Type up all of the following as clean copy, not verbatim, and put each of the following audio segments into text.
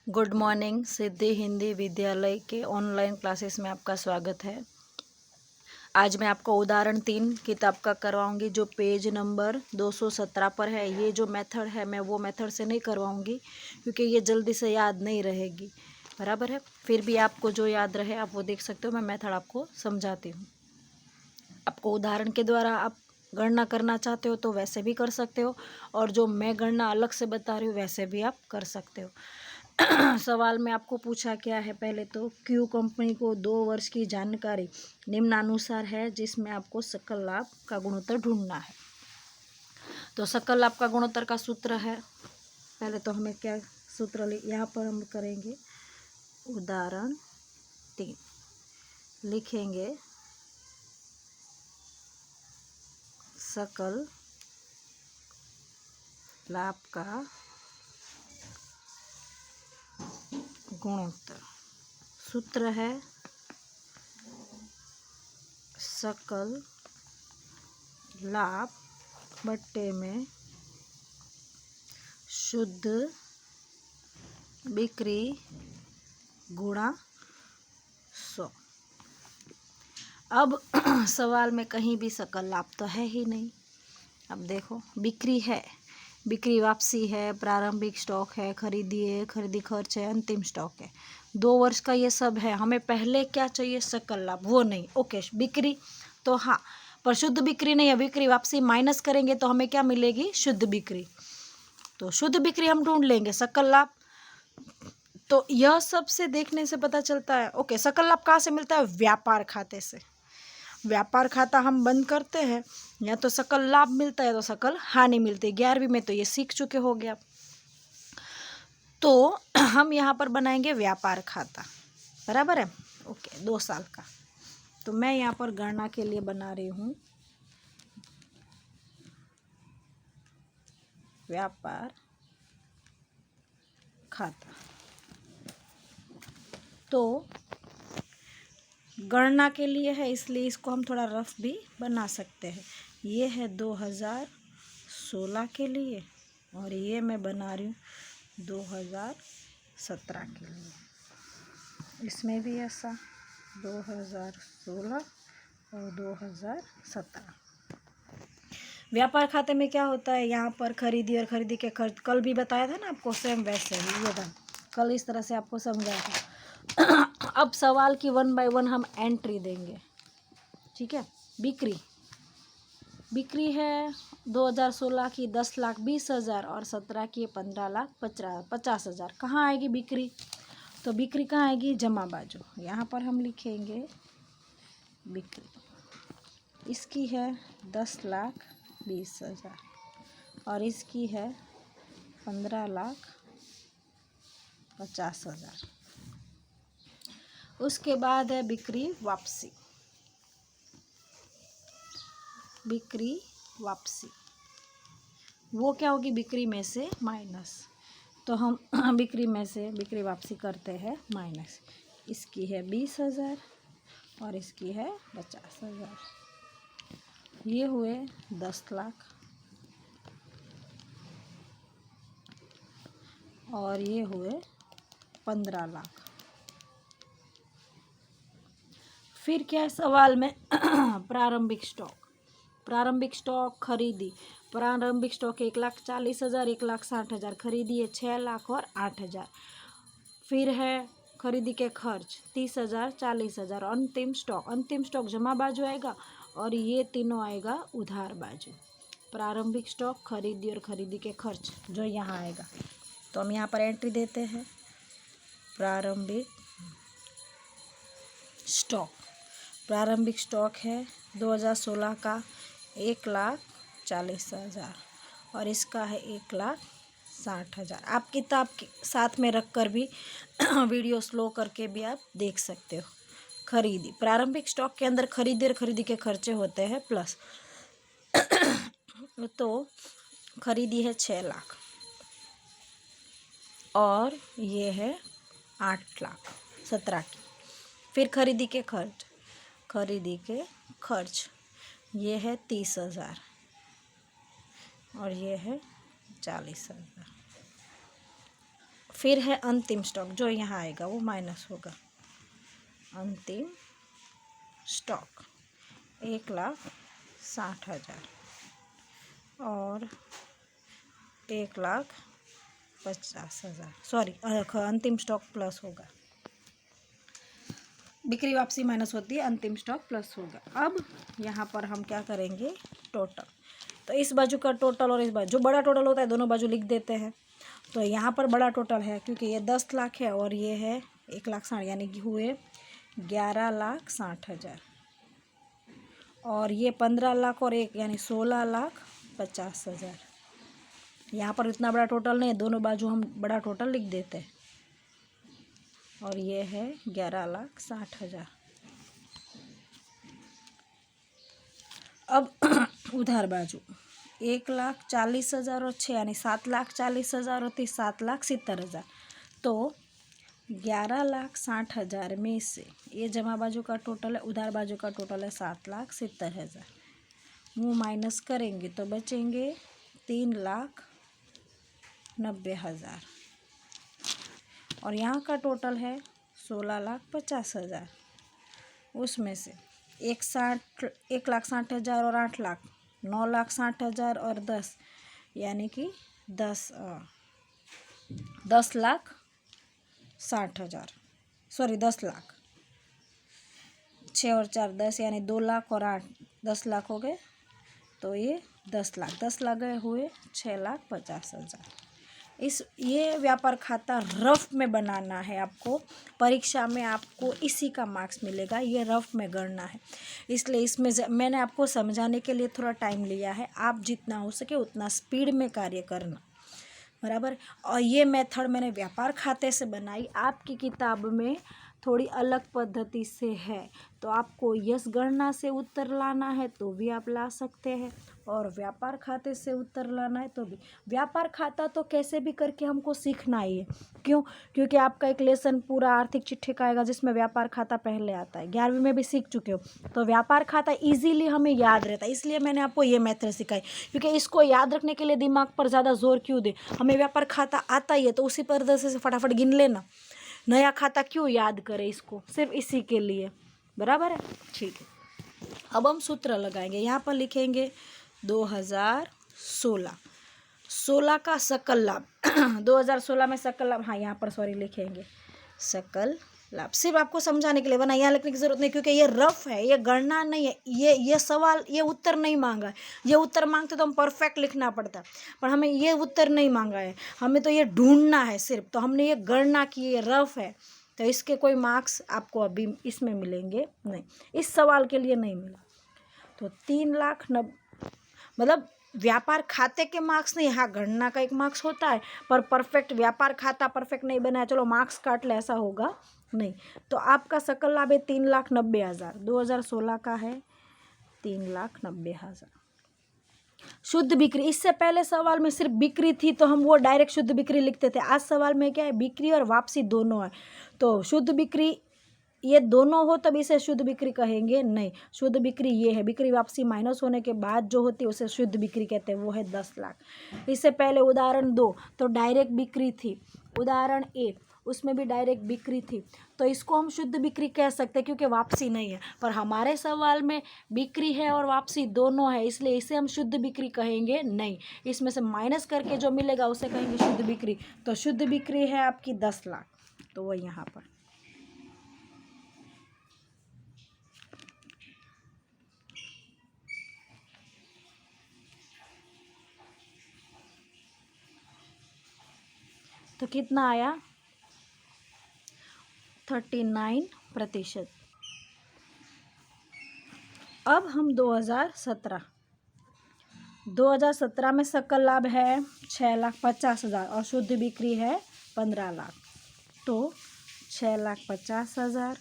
Good morning. सिद्धि हिंदी विद्यालय के online classes में आपका स्वागत है। आज मैं आपको उदाहरण 3 किताब का करवाऊंगी जो पेज नंबर 217 पर है। ये जो मेथड है मैं वो मेथड से नहीं करवाऊंगी क्योंकि ये जल्दी से याद नहीं रहेगी, बराबर है। फिर भी आपको जो याद रहे आप वो देख सकते हो। मैं मेथड आपको समझाती हूँ। आपको उदाहरण के द्वारा आप गणना करना चाहते हो तो वैसे भी कर सकते हो, और जो मैं गणना अलग से बता रही हूँ वैसे भी आप कर सकते हो। सवाल में आपको पूछा क्या है, पहले तो क्यू कंपनी को 2 वर्ष की जानकारी निम्नानुसार है जिसमें आपको सकल लाभ का गुणोत्तर ढूंढना है। तो सकल लाभ का गुणोत्तर का सूत्र है, पहले तो हमें क्या सूत्र यहाँ पर हम करेंगे उदाहरण 3 लिखेंगे सकल लाभ का गुणोत्तर। सूत्र है सकल लाभ बट्टे में शुद्ध बिक्री गुणा 100। अब सवाल में कहीं भी सकल लाभ तो है ही नहीं। अब देखो बिक्री है, बिक्री वापसी है, प्रारंभिक स्टॉक है, खरीदी खर्च है, अंतिम स्टॉक है। 2 वर्ष का ये सब है। हमें पहले क्या चाहिए, सकल लाभ, वो नहीं। ओके, बिक्री तो हाँ, पर शुद्ध बिक्री नहीं है। बिक्री वापसी माइनस करेंगे तो हमें क्या मिलेगी, शुद्ध बिक्री। तो शुद्ध बिक्री हम ढूंढ लेंगे, सकल लाभ। तो यह सब से देखने से पता चलता है। ओके, सकल लाभ कहाँ से मिलता है, व्यापार खाते से। व्यापार खाता हम बंद करते हैं, या तो सकल लाभ मिलता है तो सकल हानि मिलती है। 11वीं में तो ये सीख चुके हो गया। तो हम यहाँ पर बनाएंगे व्यापार खाता, बराबर है। ओके, 2 साल का। तो मैं यहाँ पर गणना के लिए बना रही हूँ व्यापार खाता। तो गणना के लिए है इसलिए इसको हम थोड़ा रफ भी बना सकते हैं। ये है 2016 के लिए, और ये मैं बना रही हूँ 2017 के लिए। इसमें भी ऐसा 2016 और 2017। व्यापार खाते में क्या होता है, यहाँ पर खरीदी और खरीदी के खर्च कल भी बताया था ना आपको, सेम वैसे ही ये था। कल इस तरह से आपको समझाया था। अब सवाल की 1 बाय 1 हम एंट्री देंगे, ठीक है। बिक्री है 2016 की 10,20,000 और 17 की 15,50,000। कहाँ आएगी बिक्री, तो बिक्री कहाँ आएगी, जमा बाजू। यहाँ पर हम लिखेंगे बिक्री, इसकी है 10,20,000 और इसकी है 15,50,000। उसके बाद है बिक्री वापसी। बिक्री वापसी वो क्या होगी, बिक्री में से माइनस। तो हम बिक्री में से बिक्री वापसी करते हैं माइनस। इसकी है 20,000 और इसकी है 50,000। ये हुए 10 लाख और ये हुए 15 लाख। फिर क्या है सवाल में, प्रारंभिक स्टॉक खरीदी। प्रारंभिक स्टॉक 1,40,000, 1,60,000। खरीदी है 6 लाख और 8,000। फिर है खरीदी के खर्च 30,000, 40,000। अंतिम स्टॉक जमा बाजू आएगा और ये तीनों आएगा उधार बाजू। प्रारंभिक स्टॉक, खरीदी और खरीदी के खर्च जो यहाँ आएगा। तो हम यहाँ पर एंट्री देते हैं प्रारंभिक स्टॉक है 2016 का 1,40,000 और इसका है 1,60,000। आप किताब के साथ में रख कर भी वीडियो स्लो करके भी आप देख सकते हो। खरीदी, प्रारंभिक स्टॉक के अंदर खरीदी और खरीदी के खर्चे होते हैं प्लस। तो खरीदी है 6 लाख और ये है 8 लाख 17 की। फिर खरीदी के खर्च ये है 30,000 और ये है 40,000। फिर है अंतिम स्टॉक, जो यहाँ आएगा वो माइनस होगा। अंतिम स्टॉक 1,60,000 और 1,50,000, सॉरी अंतिम स्टॉक प्लस होगा। बिक्री वापसी माइनस होती है, अंतिम स्टॉक प्लस होगा। अब यहाँ पर हम क्या करेंगे, टोटल। तो इस बाजू का टोटल और इस बाजू, जो बड़ा टोटल होता है दोनों बाजू लिख देते हैं। तो यहाँ पर बड़ा टोटल है क्योंकि ये 10 लाख है और ये है 1,60,000, यानी कि हुए 11,60,000 और ये 15 लाख और एक यानी 16,50,000। यहाँ पर इतना बड़ा टोटल नहीं है, दोनों बाजू हम बड़ा टोटल लिख देते हैं और ये है 11,60,000। अब उधार बाजू 1,40,000 और 6 यानी 7,40,000 और 30 7,70,000। तो 11,60,000 में से ये जमा बाजू का टोटल है, उधार बाजू का टोटल है 7,70,000। वो माइनस करेंगे तो बचेंगे 3,90,000 और यहाँ का टोटल है 16,50,000। उसमें से 1,60,000 और 8 लाख 9,60,000 और 10 यानी कि 10,60,000 सॉरी 10 लाख। 6 और 4 10 यानी 2 लाख और 8 10 लाख हो गए। तो ये 10 लाख गए हुए 6,50,000। ये व्यापार खाता रफ में बनाना है आपको, परीक्षा में आपको इसी का मार्क्स मिलेगा। ये रफ में गणना है, इसलिए इसमें मैंने आपको समझाने के लिए थोड़ा टाइम लिया है। आप जितना हो सके उतना स्पीड में कार्य करना, बराबर। और ये मेथड मैंने व्यापार खाते से बनाई, आपकी किताब में थोड़ी अलग पद्धति से है। तो आपको यस गणना से उत्तर लाना है तो भी आप ला सकते हैं, और व्यापार खाते से उत्तर लाना है तो भी। व्यापार खाता तो कैसे भी करके हमको सीखना ही है। क्यों? क्योंकि आपका एक लेसन पूरा आर्थिक चिट्ठी का आएगा जिसमें व्यापार खाता पहले आता है। 11वीं में भी सीख चुके हो, तो व्यापार खाता इजीली हमें याद रहता है। इसलिए मैंने आपको ये मेथड सिखाई, क्योंकि इसको याद रखने के लिए दिमाग पर ज़्यादा जोर क्यों दे। हमें व्यापार खाता आता ही है तो उसी पद्धति से फटाफट गिन लेना। नया खाता क्यों याद करें इसको, सिर्फ इसी के लिए, बराबर है। ठीक है, अब हम सूत्र लगाएंगे। यहाँ पर लिखेंगे 2016 का सकल लाभ 2016 में सकल लाभ, हाँ यहाँ पर सॉरी लिखेंगे सकल लाभ। सिर्फ आपको समझाने के लिए बना, यहाँ लिखने की जरूरत नहीं, क्योंकि ये रफ है, ये गणना नहीं है। ये सवाल, ये उत्तर नहीं मांगा है। ये उत्तर मांगते तो हम परफेक्ट लिखना पड़ता, पर हमें ये उत्तर नहीं मांगा है, हमें तो ये ढूंढना है सिर्फ। तो हमने ये गणना की, ये रफ है, तो इसके कोई मार्क्स आपको अभी इसमें मिलेंगे नहीं, इस सवाल के लिए नहीं मिला। तो 3,90,000 मतलब व्यापार खाते के मार्क्स नहीं, हाँ गणना का एक मार्क्स होता है, पर परफेक्ट व्यापार खाता परफेक्ट नहीं बनाया चलो मार्क्स काट ले, ऐसा होगा नहीं। तो आपका सकल लाभ है 3,90,000, 2016 का है 3,90,000। शुद्ध बिक्री, इससे पहले सवाल में सिर्फ बिक्री थी तो हम वो डायरेक्ट शुद्ध बिक्री लिखते थे। आज सवाल में क्या है, बिक्री और वापसी दोनों है। तो शुद्ध बिक्री ये दोनों हो तब इसे शुद्ध बिक्री कहेंगे नहीं। शुद्ध बिक्री ये है, बिक्री वापसी माइनस होने के बाद जो होती है उसे शुद्ध बिक्री कहते हैं, वो है 10 लाख। इससे पहले उदाहरण 2 तो डायरेक्ट बिक्री थी, उदाहरण 1 उसमें भी डायरेक्ट बिक्री थी, तो इसको हम शुद्ध बिक्री कह सकते हैं क्योंकि वापसी नहीं है। पर हमारे सवाल में बिक्री है और वापसी दोनों है, इसलिए इसे हम शुद्ध बिक्री कहेंगे नहीं। इसमें से माइनस करके जो मिलेगा उसे कहेंगे शुद्ध बिक्री। तो शुद्ध बिक्री है आपकी 10 लाख, तो वो यहाँ पर। तो कितना आया, 39%। अब हम 2017 में सकल लाभ है 6,50,000 और शुद्ध बिक्री है 15 लाख। तो 6,50,000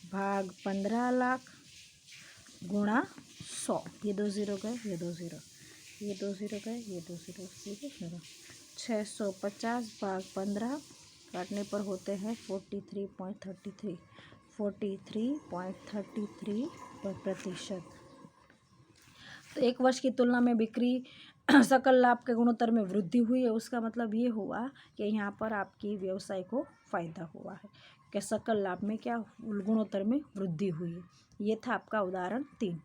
भाग 15 लाख गुणा 100, ये 2 0 गए, ये 2 0, ये 2 0 गए, ये 2 0 0। 650 भाग 15 काटने पर होते हैं 43.33%। तो एक वर्ष की तुलना में बिक्री सकल लाभ के गुणोत्तर में वृद्धि हुई है, उसका मतलब ये हुआ कि यहाँ पर आपकी व्यवसाय को फायदा हुआ है, कि सकल लाभ में क्या गुणोत्तर में वृद्धि हुई है। ये था आपका उदाहरण 3।